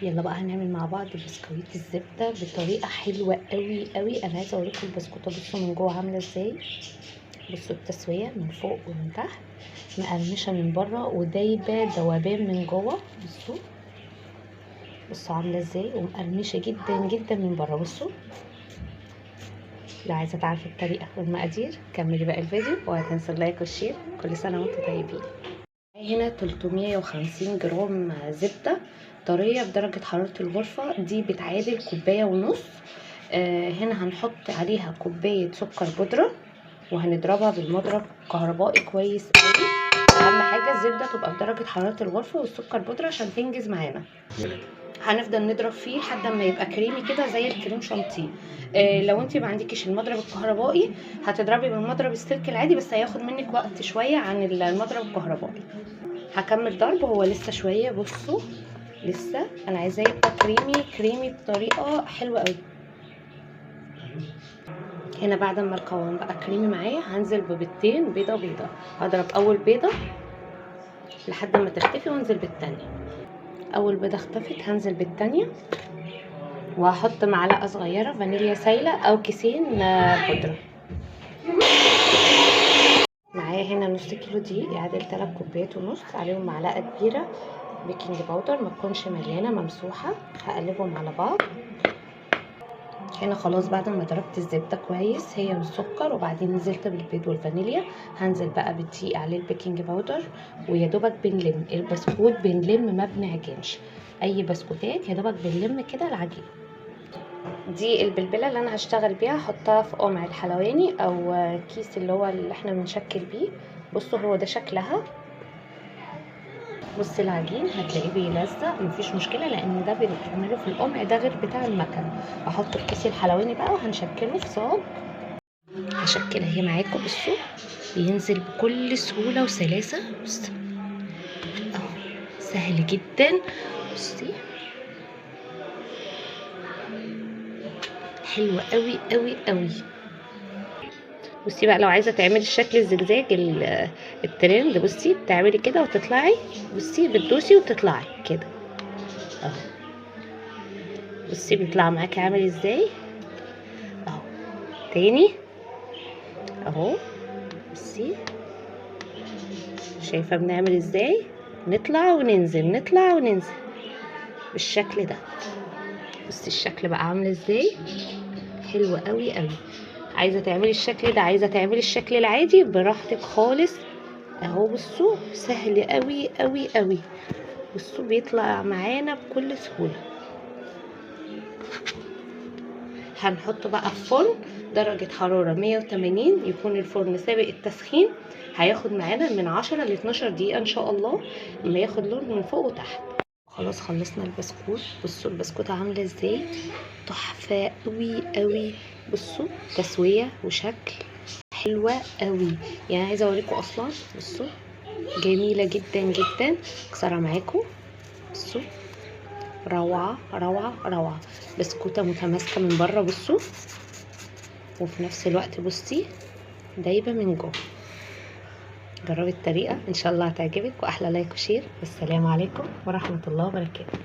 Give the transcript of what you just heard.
يلا بقى هنعمل مع بعض بسكويت الزبده بطريقه حلوه قوي قوي. انا عايزه اوريكم البسكوته، بصوا من جوه عامله ازاي. بصوا التسويه من فوق ومن تحت، مقرمشه من بره ودايبه ذوبان من جوه. بصوا عامله ازاي ومقرمشه جدا جدا من بره. بصوا، لو عايزه تعرفي الطريقه والمقادير كملي بقى الفيديو، ولا تنسوا اللايك والشير. كل سنه وانتم طيبين. هنا 350 جرام زبده طريه بدرجه حراره الغرفه، دي بتعادل كوبايه ونص. هنا هنحط عليها كوبايه سكر بودره، وهنضربها بالمضرب كهربائي كويس قوي. اهم حاجه الزبده تبقى بدرجه حراره الغرفه والسكر بودره عشان تنجز معانا. هنفضل نضرب فيه لحد ما يبقى كريمي كده زي الكريم شانتيه. لو انت ما عندكيش المضرب الكهربائي هتضربي بالمضرب السلك العادي، بس هياخد منك وقت شويه عن المضرب الكهربائي. هكمل ضرب، هو لسه شويه. بصوا لسه انا عايزاه يبقى كريمي كريمي بطريقه حلوه قوي. هنا بعد ما القوام بقى كريمي معايا هنزل ببيضتين، بيضه بيضه. هضرب اول بيضه لحد ما تختفي وانزل بالتانية. اول بيضه اختفت هنزل بالتانية، وهحط معلقه صغيره فانيليا سايله او كيسين بودره. معايا هنا نص كيلو دقيق يعادل 3 كوبايات ونص، عليهم معلقه كبيره بيكنج باودر ما تكونش مليانه ممسوحه. هقلبهم على بعض. هنا خلاص بعد ما ضربت الزبده كويس هي والسكر، وبعدين نزلت بالبيض والفانيليا، هنزل بقى بالدقيق عليه البيكنج باودر، ويا دوبك بنلم البسكوت، بنلم ما بنعجنش. اي بسكوتات يا دوبك بنلم كده العجين. دي البلبله اللي انا هشتغل بيها، احطها في قمع الحلواني او كيس اللي هو اللي احنا بنشكل بيه. بصوا هو ده شكلها. بص العجين هتلاقيه بيلزق، مفيش مشكله لان ده بنعمله في القمع ده غير بتاع المكنه. احط في كيس الحلواني بقى وهنشكله في صاج. هشكلها هي معاكم. بصوا بينزل بكل سهوله وسلاسه. بصوا اهو سهل جدا. بصي حلوه قوي قوي قوي. بصي بقى لو عايزه تعملي الشكل الزجزاج الترند، بصي بتعملي كده وتطلعي. بصي بتدوسي وتطلعي كده اهو. بصي بيطلع معاكي عامل ازاي اهو. تاني اهو. بصي شايفه بنعمل ازاي، نطلع وننزل نطلع وننزل بالشكل ده. بصي الشكل بقى عامل ازاي، حلو قوي قوي. عايزه تعملي الشكل ده، عايزه تعملي الشكل العادي براحتك خالص اهو. بصوا سهل قوي قوي قوي. بصوا بيطلع معانا بكل سهوله. هنحطه بقى في فرن درجة حرارة 180، يكون الفرن سابق التسخين. هياخد معانا من 10 ل 12 دقيقة ان شاء الله لما ياخد لون من فوق وتحت. خلاص خلصنا البسكوت. بصوا البسكوتة عاملة ازاي، تحفة قوي قوي. بصوا تسوية وشكل حلوة قوي، يعني عايزة اوريكم اصلا. بصوا جميلة جدا جدا. اكسرها معاكم. بصوا روعة روعة روعة. بسكوتة متماسكة من بره بصوا، وفي نفس الوقت بصي دايبة من جوه. جربي الطريقة ان شاء الله هتعجبك، واحلى لايك وشير. والسلام عليكم ورحمة الله وبركاته.